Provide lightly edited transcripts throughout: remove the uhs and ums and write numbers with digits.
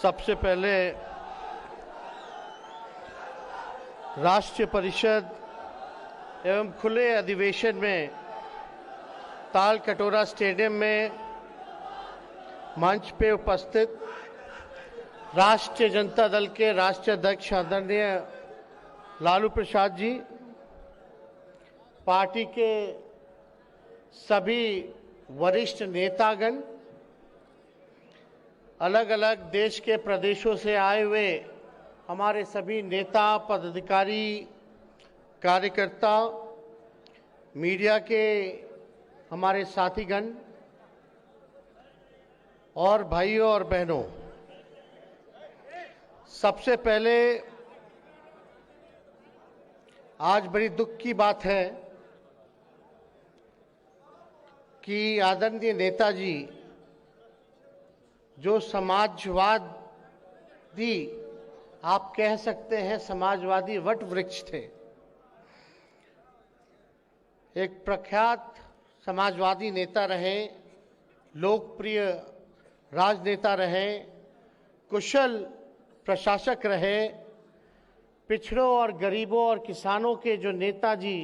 सबसे पहले राष्ट्रीय परिषद एवं खुले अधिवेशन में ताल कटोरा स्टेडियम में मंच पे उपस्थित राष्ट्रीय जनता दल के राष्ट्रीय अध्यक्ष आदरणीय लालू प्रसाद जी, पार्टी के सभी वरिष्ठ नेतागण, अलग अलग देश के प्रदेशों से आए हुए हमारे सभी नेता, पदाधिकारी, कार्यकर्ता, मीडिया के हमारे साथीगण और भाइयों और बहनों, सबसे पहले आज बड़ी दुख की बात है कि आदरणीय नेताजी जो समाजवादी, आप कह सकते हैं समाजवादी वट वृक्ष थे, एक प्रख्यात समाजवादी नेता रहे, लोकप्रिय राजनेता रहे, कुशल प्रशासक रहे, पिछड़ों और गरीबों और किसानों के जो नेताजी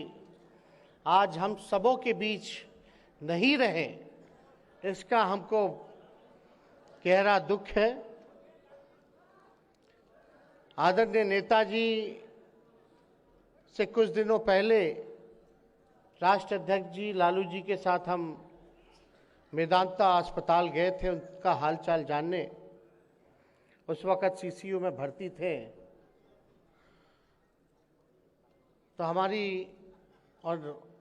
आज हम सबों के बीच नहीं रहे, इसका हमको गहरा दुख है। आदरणीय नेताजी से कुछ दिनों पहले राष्ट्रीय अध्यक्ष जी लालू जी के साथ हम मेदांता अस्पताल गए थे उनका हालचाल जानने। उस वक़्त सीसीयू में भर्ती थे, तो हमारी और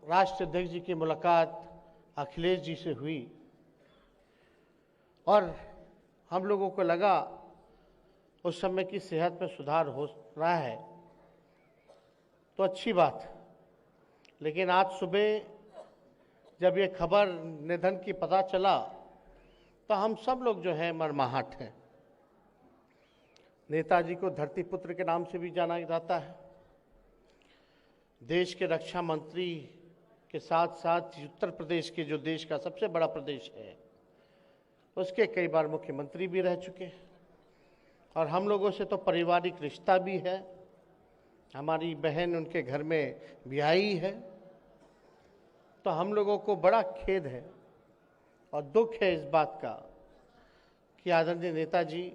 राष्ट्रीय अध्यक्ष जी की मुलाकात अखिलेश जी से हुई और हम लोगों को लगा उस समय की सेहत में सुधार हो रहा है, तो अच्छी बात। लेकिन आज सुबह जब ये खबर निधन की पता चला तो हम सब लोग जो है मर्माहत हैं। नेताजी को धरती पुत्र के नाम से भी जाना जाता है। देश के रक्षा मंत्री के साथ साथ उत्तर प्रदेश के जो देश का सबसे बड़ा प्रदेश है उसके कई बार मुख्यमंत्री भी रह चुके हैं और हम लोगों से तो पारिवारिक रिश्ता भी है। हमारी बहन उनके घर में ब्याही है, तो हम लोगों को बड़ा खेद है और दुख है इस बात का कि आदरणीय नेताजी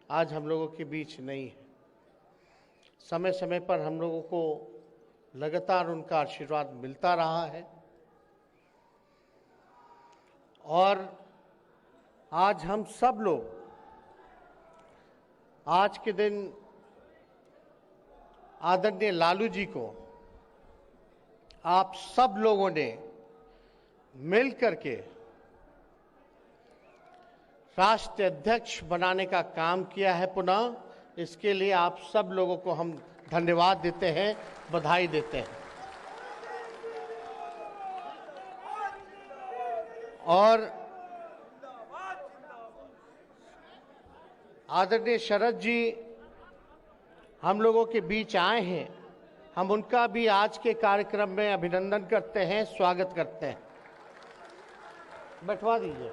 आज हम लोगों के बीच नहीं है। समय समय पर हम लोगों को लगातार उनका आशीर्वाद मिलता रहा है और आज हम सब लोग आज के दिन आदरणीय लालू जी को आप सब लोगों ने मिल करके राष्ट्रीय अध्यक्ष बनाने का काम किया है। पुनः इसके लिए आप सब लोगों को हम धन्यवाद देते हैं, बधाई देते हैं। और आदरणीय शरद जी हम लोगों के बीच आए हैं, हम उनका भी आज के कार्यक्रम में अभिनंदन करते हैं, स्वागत करते हैं। बैठवा दीजिए।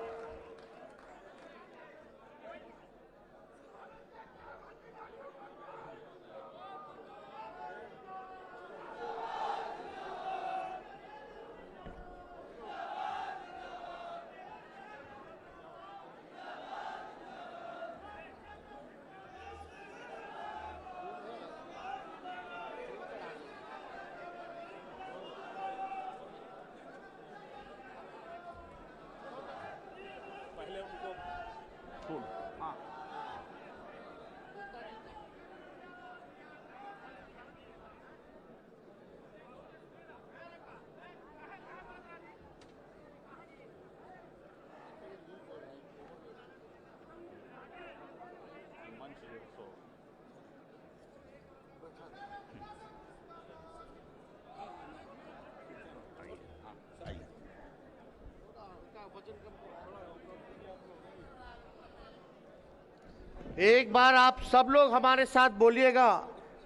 एक बार आप सब लोग हमारे साथ बोलिएगा,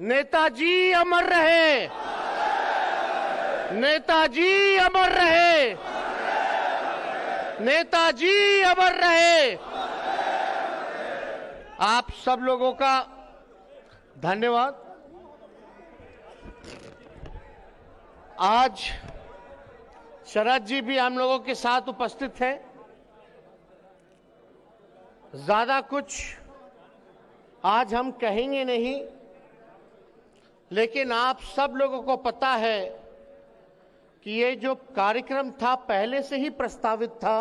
नेताजी अमर रहे, नेताजी अमर रहे, नेताजी अमर रहे। आप सब लोगों का धन्यवाद। आज शरद जी भी हम लोगों के साथ उपस्थित हैं। ज्यादा कुछ आज हम कहेंगे नहीं, लेकिन आप सब लोगों को पता है कि ये जो कार्यक्रम था पहले से ही प्रस्तावित था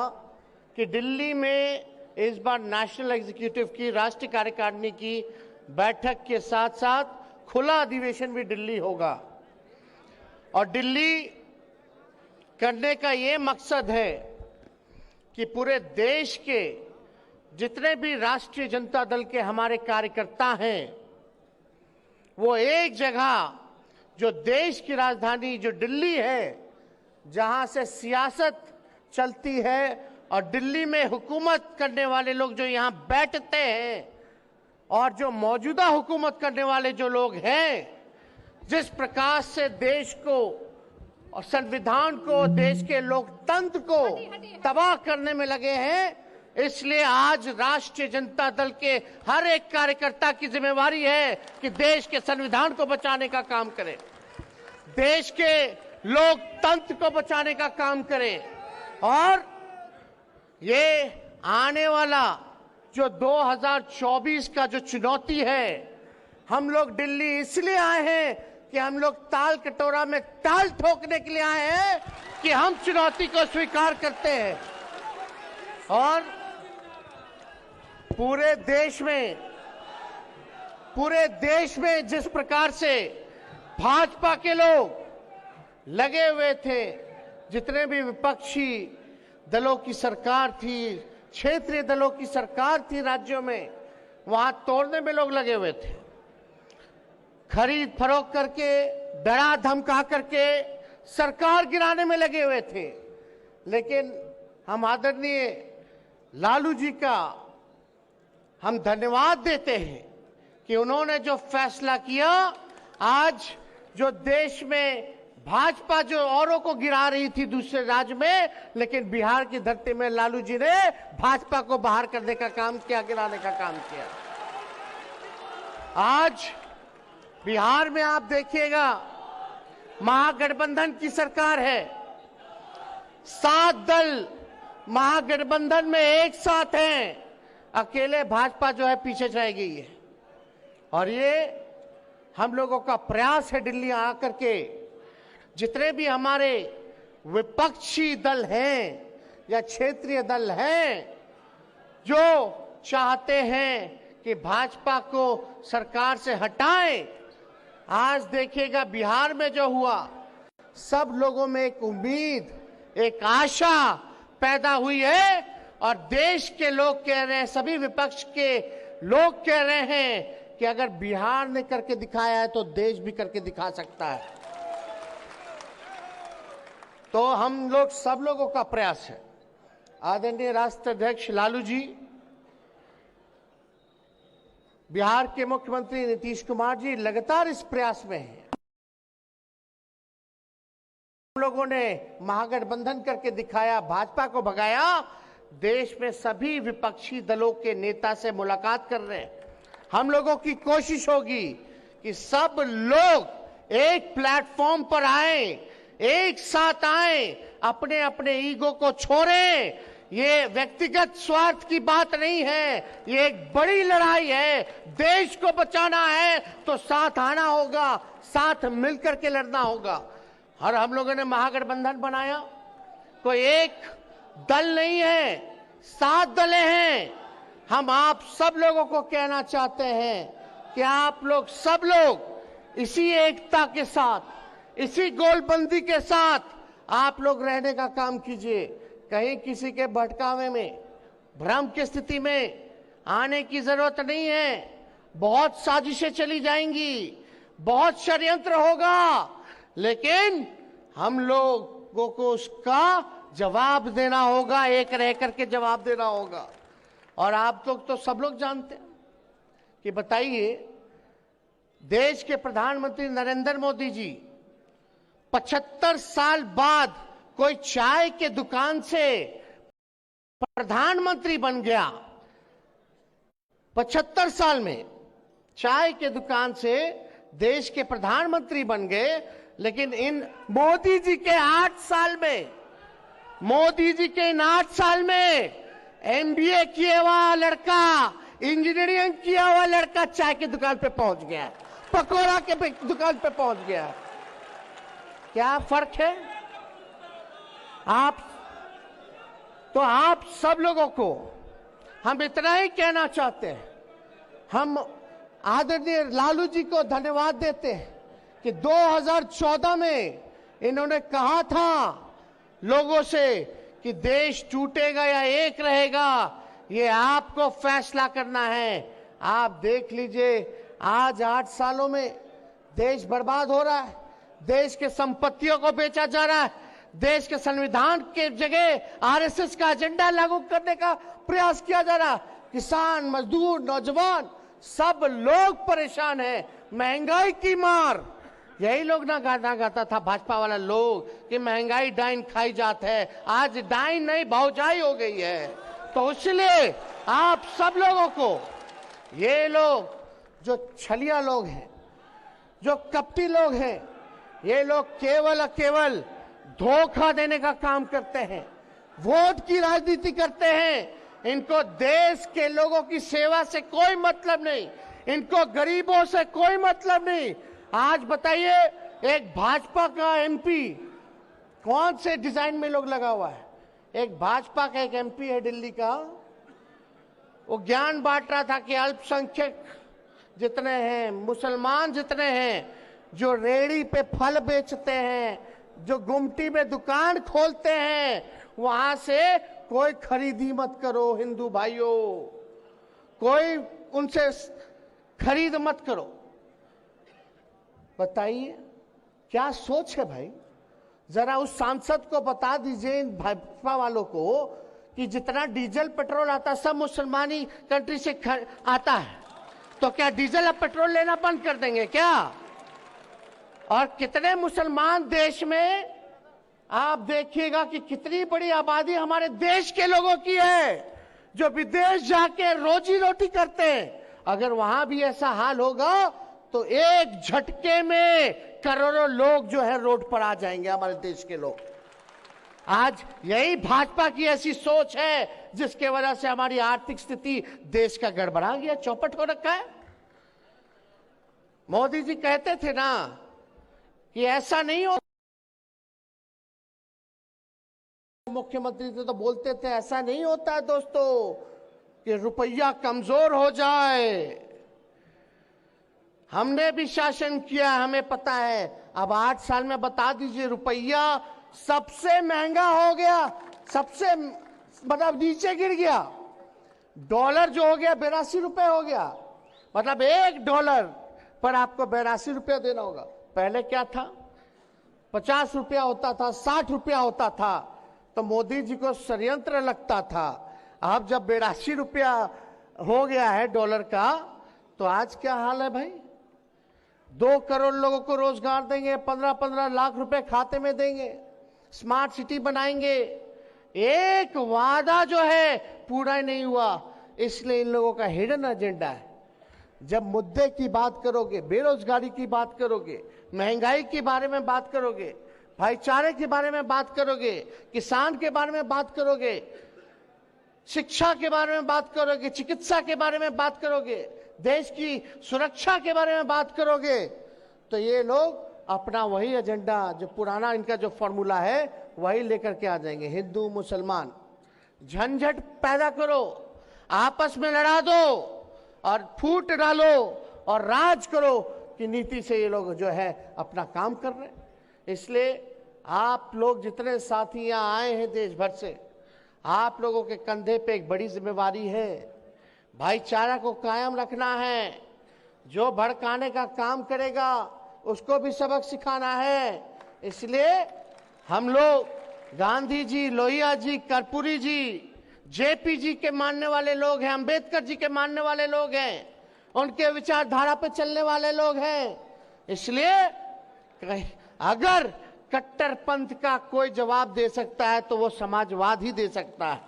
कि दिल्ली में इस बार नेशनल एग्जीक्यूटिव की राष्ट्रीय कार्यकारिणी की बैठक के साथ साथ खुला अधिवेशन भी दिल्ली होगा। और दिल्ली करने का ये मकसद है कि पूरे देश के जितने भी राष्ट्रीय जनता दल के हमारे कार्यकर्ता हैं वो एक जगह, जो देश की राजधानी जो दिल्ली है, जहां से सियासत चलती है और दिल्ली में हुकूमत करने वाले लोग जो यहां बैठते हैं और जो मौजूदा हुकूमत करने वाले जो लोग हैं, जिस प्रकार से देश को और संविधान को, देश के लोकतंत्र को तबाह करने में लगे हैं, इसलिए आज राष्ट्रीय जनता दल के हर एक कार्यकर्ता की जिम्मेवारी है कि देश के संविधान को बचाने का काम करें, देश के लोकतंत्र को बचाने का काम करें। और ये आने वाला जो 2024 का जो चुनौती है, हम लोग दिल्ली इसलिए आए हैं कि हम लोग ताल कटोरा में ताल ठोकने के लिए आए हैं कि हम चुनौती को स्वीकार करते हैं। और पूरे देश में जिस प्रकार से भाजपा के लोग लगे हुए थे, जितने भी विपक्षी दलों की सरकार थी, क्षेत्रीय दलों की सरकार थी राज्यों में, वहां तोड़ने में लोग लगे हुए थे, खरीद फरोख्त करके, डरा धमका करके सरकार गिराने में लगे हुए थे। लेकिन हम आदरणीय लालू जी का हम धन्यवाद देते हैं कि उन्होंने जो फैसला किया, आज जो देश में भाजपा जो औरों को गिरा रही थी दूसरे राज्य में, लेकिन बिहार की धरती में लालू जी ने भाजपा को बाहर करने का काम किया, गिराने का काम किया। आज बिहार में आप देखिएगा महागठबंधन की सरकार है, 7 दल महागठबंधन में एक साथ हैं, अकेले भाजपा जो है पीछे रह गई है। और ये हम लोगों का प्रयास है दिल्ली आकर के जितने भी हमारे विपक्षी दल हैं या क्षेत्रीय दल हैं जो चाहते हैं कि भाजपा को सरकार से हटाएं, आज देखिएगा बिहार में जो हुआ, सब लोगों में एक उम्मीद, एक आशा पैदा हुई है। और देश के लोग कह रहे हैं, सभी विपक्ष के लोग कह रहे हैं कि अगर बिहार ने करके दिखाया है तो देश भी करके दिखा सकता है। तो हम लोग सब लोगों का प्रयास है। आदरणीय राष्ट्रीय अध्यक्ष लालू जी, बिहार के मुख्यमंत्री नीतीश कुमार जी लगातार इस प्रयास में हैं। हम लोगों ने महागठबंधन करके दिखाया, भाजपा को भगाया, देश में सभी विपक्षी दलों के नेता से मुलाकात कर रहे हैं। हम लोगों की कोशिश होगी कि सब लोग एक प्लेटफॉर्म पर आए, एक साथ आए, अपने अपने ईगो को छोड़ें। ये व्यक्तिगत स्वार्थ की बात नहीं है, ये एक बड़ी लड़ाई है। देश को बचाना है तो साथ आना होगा, साथ मिलकर के लड़ना होगा। और हम लोगों ने महागठबंधन बनाया, कोई एक दल नहीं है, 7 दलें हैं। हम आप सब लोगों को कहना चाहते हैं कि आप लोग सब लोग इसी एकता के साथ, इसी गोलबंदी के साथ आप लोग रहने का काम कीजिए। कहीं किसी के भटकावे में, भ्रम की स्थिति में आने की जरूरत नहीं है। बहुत साजिशें चली जाएंगी, बहुत षड्यंत्र होगा, लेकिन हम लोगों को उसका जवाब देना होगा, एक रह करके जवाब देना होगा। और आप लोग तो सब लोग जानते हैं कि बताइए, देश के प्रधानमंत्री नरेंद्र मोदी जी 75 साल बाद कोई चाय के दुकान से प्रधानमंत्री बन गया। 75 साल में चाय के दुकान से देश के प्रधानमंत्री बन गए, लेकिन इन मोदी जी के 8 साल में, मोदी जी के इन 8 साल में MBA किया हुआ लड़का, इंजीनियरिंग किया हुआ लड़का चाय की दुकान पे पहुंच गया, पकौड़ा के दुकान पे पहुंच गया। क्या फर्क है? आप सब लोगों को हम इतना ही कहना चाहते हैं, हम आदरणीय लालू जी को धन्यवाद देते हैं कि 2014 में इन्होंने कहा था लोगों से कि देश टूटेगा या एक रहेगा, ये आपको फैसला करना है। आप देख लीजिए, आज 8 सालों में देश बर्बाद हो रहा है, देश के संपत्तियों को बेचा जा रहा है, देश के संविधान के जगह RSS का एजेंडा लागू करने का प्रयास किया जा रहा है। किसान, मजदूर, नौजवान सब लोग परेशान हैं। महंगाई की मार, यही लोग ना गाना गाता था भाजपा वाला लोग कि महंगाई डाइन खाई जात है, आज डाइन नहीं भौजाई हो गई है। तो इसलिए आप सब लोगों को, ये लोग जो छलिया लोग हैं, जो कपटी लोग हैं, ये लोग केवल धोखा देने का काम करते हैं, वोट की राजनीति करते हैं। इनको देश के लोगों की सेवा से कोई मतलब नहीं, इनको गरीबों से कोई मतलब नहीं। आज बताइए, एक भाजपा का MP कौन से डिजाइन में लोग लगा हुआ है? एक भाजपा का एक MP है दिल्ली का, वो ज्ञान बांट रहा था कि अल्पसंख्यक जितने हैं, मुसलमान जितने हैं, जो रेहड़ी पे फल बेचते हैं, जो गुमटी में दुकान खोलते हैं, वहां से कोई खरीदी मत करो हिंदू भाइयों, कोई उनसे खरीद मत करो। बताइए क्या सोच है भाई? जरा उस सांसद को बता दीजिए, इन भाजपा वालों को, कि जितना डीजल पेट्रोल आता सब मुसलमानी कंट्री से आता है, तो क्या डीजल और पेट्रोल लेना बंद कर देंगे क्या? और कितने मुसलमान देश में, आप देखिएगा कि कितनी बड़ी आबादी हमारे देश के लोगों की है जो विदेश जाके रोजी रोटी करते हैं। अगर वहां भी ऐसा हाल होगा तो एक झटके में करोड़ों लोग जो है रोड पर आ जाएंगे, हमारे देश के लोग। आज यही भाजपा की ऐसी सोच है जिसके वजह से हमारी आर्थिक स्थिति देश का गड़बड़ा गया, चौपट हो रखा है। मोदी जी कहते थे ना कि ऐसा नहीं हो, मुख्यमंत्री थे तो बोलते थे ऐसा नहीं होता है दोस्तों कि रुपया कमजोर हो जाए। हमने भी शासन किया, हमें पता है। अब 8 साल में बता दीजिए, रुपया सबसे महंगा हो गया, सबसे मतलब नीचे गिर गया। डॉलर जो हो गया 82 रुपए हो गया, मतलब $1 पर आपको 82 रुपया देना होगा। पहले क्या था? 50 रुपया होता था, 60 रुपया होता था, तो मोदी जी को षड्यंत्र लगता था। अब जब 82 रुपया हो गया है डॉलर का, तो आज क्या हाल है भाई? 2 करोड़ लोगों को रोजगार देंगे, 15-15 लाख रुपए खाते में देंगे, स्मार्ट सिटी बनाएंगे। एक वादा जो है पूरा ही नहीं हुआ, इसलिए इन लोगों का हिडन एजेंडा है। जब मुद्दे की बात करोगे, बेरोजगारी की बात करोगे, महंगाई के बारे में बात करोगे, भाईचारे के बारे में बात करोगे, किसान के बारे में बात करोगे, शिक्षा के बारे में बात करोगे, चिकित्सा के बारे में बात करोगे, देश की सुरक्षा के बारे में बात करोगे, तो ये लोग अपना वही एजेंडा, जो पुराना इनका जो फॉर्मूला है, वही लेकर के आ जाएंगे। हिंदू मुसलमान झंझट पैदा करो, आपस में लड़ा दो और फूट डालो और राज करो कि नीति से ये लोग जो है अपना काम कर रहे हैं। इसलिए आप लोग जितने साथी यहाँ आए हैं देश भर से, आप लोगों के कंधे पे एक बड़ी जिम्मेवारी है। भाईचारा को कायम रखना है। जो भड़काने का काम करेगा उसको भी सबक सिखाना है। इसलिए हम लोग गांधी जी, लोहिया जी, कर्पूरी जी, JP जी के मानने वाले लोग हैं, अंबेडकर जी के मानने वाले लोग हैं, उनके विचारधारा पे चलने वाले लोग हैं। इसलिए अगर कट्टरपंथ का कोई जवाब दे सकता है तो वो समाजवाद ही दे सकता है।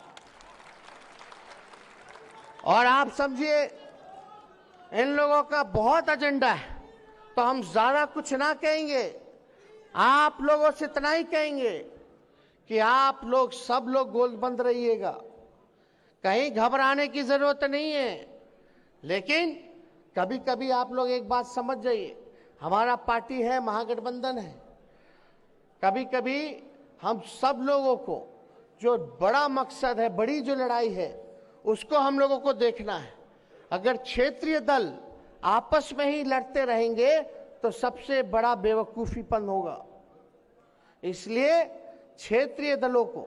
और आप समझिए इन लोगों का बहुत एजेंडा है, तो हम ज्यादा कुछ ना कहेंगे। आप लोगों से इतना ही कहेंगे कि आप लोग सब लोग गोलबंद रहिएगा, कहीं घबराने की जरूरत नहीं है। लेकिन कभी कभी आप लोग एक बात समझ जाइए, हमारा पार्टी है, महागठबंधन है। कभी कभी हम सब लोगों को जो बड़ा मकसद है, बड़ी जो लड़ाई है, उसको हम लोगों को देखना है। अगर क्षेत्रीय दल आपस में ही लड़ते रहेंगे तो सबसे बड़ा बेवकूफीपन होगा। इसलिए क्षेत्रीय दलों को,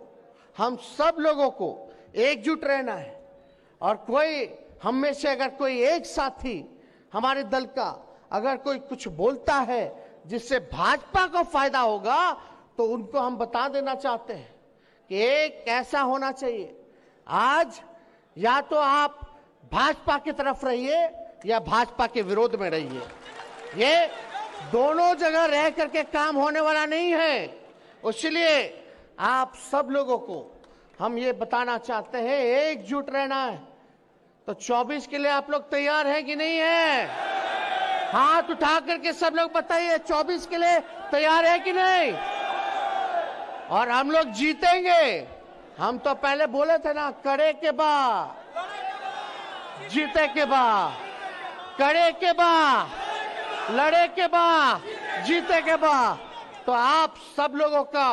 हम सब लोगों को एकजुट रहना है। और कोई हम में से अगर कोई एक साथी हमारे दल का अगर कोई कुछ बोलता है जिससे भाजपा को फायदा होगा, तो उनको हम बता देना चाहते हैं कि एक ऐसा होना चाहिए, आज या तो आप भाजपा की तरफ रहिए या भाजपा के विरोध में रहिए। ये दोनों जगह रह करके काम होने वाला नहीं है। इसलिए आप सब लोगों को हम ये बताना चाहते हैं, एकजुट रहना है। तो 24 के लिए आप लोग तैयार हैं कि नहीं है? हाथ उठा करके सब लोग बताइए, 24 के लिए तैयार है कि नहीं? और हम लोग जीतेंगे। हम तो पहले बोले थे ना, करे के बाद जीते के बाद, करे के बाद लड़े के बाद जीते के बाद। तो आप सब लोगों का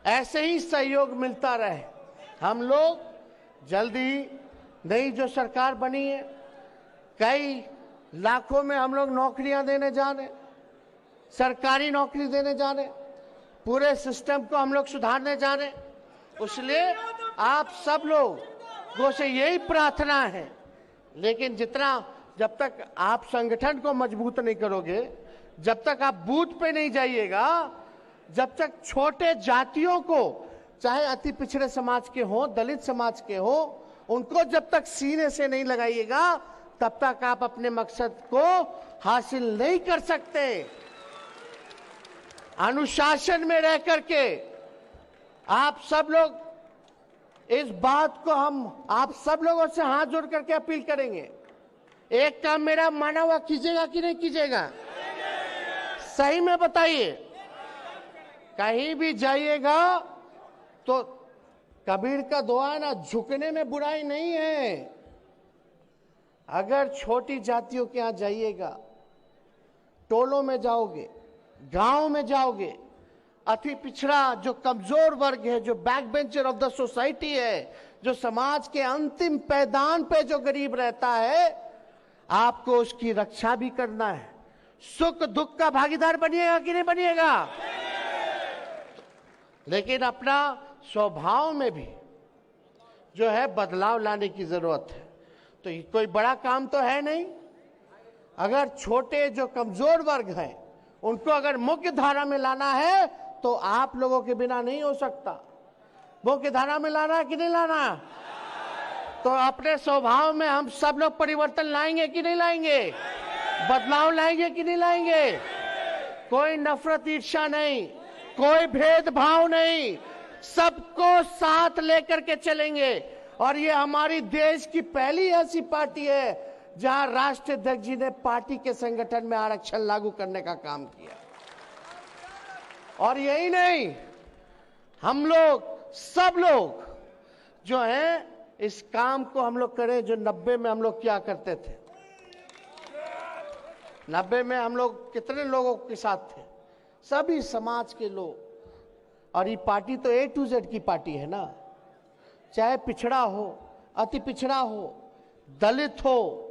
ऐसे ही सहयोग मिलता रहे। हम लोग जल्दी नई जो सरकार बनी है, कई लाखों में हम लोग नौकरियां देने जा रहे, सरकारी नौकरी देने जा रहे, पूरे सिस्टम को हम लोग सुधारने जा रहे। इसलिए आप सब लोगों से यही प्रार्थना है। लेकिन जब तक आप संगठन को मजबूत नहीं करोगे, जब तक आप बूथ पे नहीं जाइएगा, जब तक छोटे जातियों को, चाहे अति पिछड़े समाज के हो, दलित समाज के हो, उनको जब तक सीने से नहीं लगाइएगा, तब तक आप अपने मकसद को हासिल नहीं कर सकते। अनुशासन में रह करके आप सब लोग, इस बात को हम आप सब लोगों से हाथ जोड़ करके अपील करेंगे, एक काम मेरा माना हुआ कीजिएगा कि नहीं कीजिएगा? सही में बताइए। कहीं भी जाइएगा तो कबीर का दुआ ना, झुकने में बुराई नहीं है। अगर छोटी जातियों के यहां जाइएगा, टोलों में जाओगे, गांव में जाओगे, अति पिछड़ा जो कमजोर वर्ग है, जो backbencher of the society है, जो समाज के अंतिम पैदान पे जो गरीब रहता है, आपको उसकी रक्षा भी करना है। सुख दुख का भागीदार बनिएगा कि नहीं बनिएगा? लेकिन अपना स्वभाव में भी जो है बदलाव लाने की जरूरत है। तो ये कोई बड़ा काम तो है नहीं। अगर छोटे जो कमजोर वर्ग हैं, उनको अगर मुख्य धारा में लाना है, तो आप लोगों के बिना नहीं हो सकता। मुख्य धारा में लाना है कि नहीं लाना? तो अपने स्वभाव में हम सब लोग परिवर्तन लाएंगे कि नहीं लाएंगे? बदलाव लाएंगे कि नहीं लाएंगे? कोई नफरत ईर्ष्या नहीं, कोई भेदभाव नहीं, सबको साथ लेकर के चलेंगे। और ये हमारी देश की पहली ऐसी पार्टी है जहां राष्ट्रीय अध्यक्ष जी ने पार्टी के संगठन में आरक्षण लागू करने का काम किया। और यही नहीं, हम लोग सब लोग जो हैं इस काम को हम लोग करें जो 90 में हम लोग क्या करते थे। 90 में हम लोग कितने लोगों के साथ थे? सभी समाज के लोग। और ये पार्टी तो A to Z की पार्टी है ना, चाहे पिछड़ा हो, अति पिछड़ा हो, दलित हो,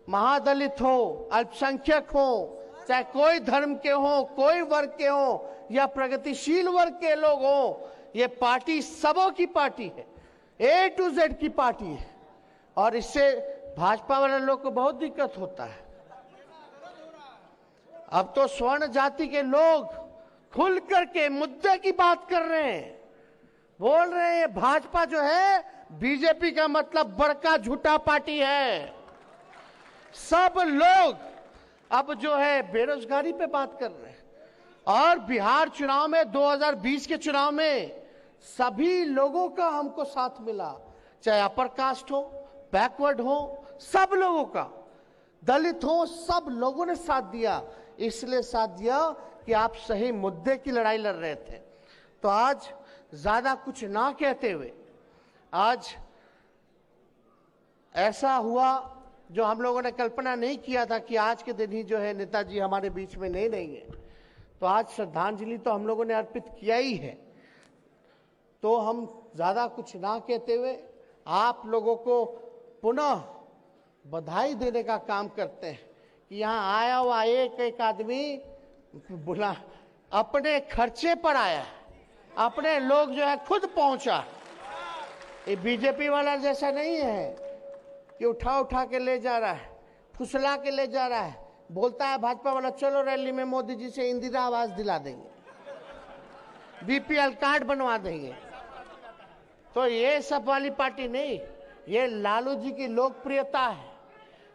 महादलित हो, अल्पसंख्यक हो, चाहे कोई धर्म के हो, कोई वर्ग के हो, या प्रगतिशील वर्ग के लोग हो, ये पार्टी सबों की पार्टी है, A to Z की पार्टी है। और इससे भाजपा वाले लोग को बहुत दिक्कत होता है। अब तो स्वर्ण जाति के लोग खुल करके मुद्दे की बात कर रहे हैं, बोल रहे हैं भाजपा जो है बीजेपी का मतलब बड़का झूठा पार्टी है। सब लोग अब जो है बेरोजगारी पे बात कर रहे हैं। और बिहार चुनाव में 2020 के चुनाव में सभी लोगों का हमको साथ मिला, चाहे अपर कास्ट हो, बैकवर्ड हो, सब लोगों का। दलित हो, सब लोगों ने साथ दिया। इसलिए साथ दिया कि आप सही मुद्दे की लड़ाई लड़ रहे थे। तो आज ज्यादा कुछ ना कहते हुए, आज ऐसा हुआ जो हम लोगों ने कल्पना नहीं किया था कि आज के दिन ही जो है नेताजी हमारे बीच में नहीं रहेंगे। तो आज श्रद्धांजलि तो हम लोगों ने अर्पित किया ही है। तो हम ज्यादा कुछ ना कहते हुए आप लोगों को पुनः बधाई देने का काम करते हैं कि यहाँ आया हुआ एक एक आदमी बुला अपने खर्चे पर आया, अपने लोग जो है खुद पहुंचा। ये बीजेपी वाला जैसा नहीं है कि उठा उठा के ले जा रहा है, फुसला के ले जा रहा है। बोलता है भाजपा वाला चलो रैली में मोदी जी से इंदिरा आवास दिला देंगे, बीपीएल कार्ड बनवा देंगे। तो ये सब वाली पार्टी नहीं, ये लालू जी की लोकप्रियता है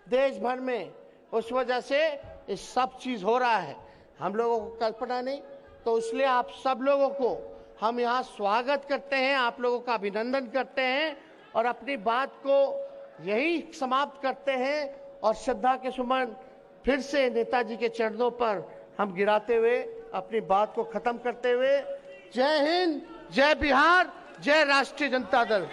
देश भर में, उस वजह से ये सब चीज हो रहा है। हम लोगों को कल्पना नहीं। तो इसलिए आप सब लोगों को हम यहाँ स्वागत करते हैं, आप लोगों का अभिनंदन करते हैं और अपनी बात को यही समाप्त करते हैं और श्रद्धा के सुमन फिर से नेताजी के चरणों पर हम गिराते हुए अपनी बात को खत्म करते हुए, जय हिंद, जय बिहार, जय राष्ट्रीय जनता दल।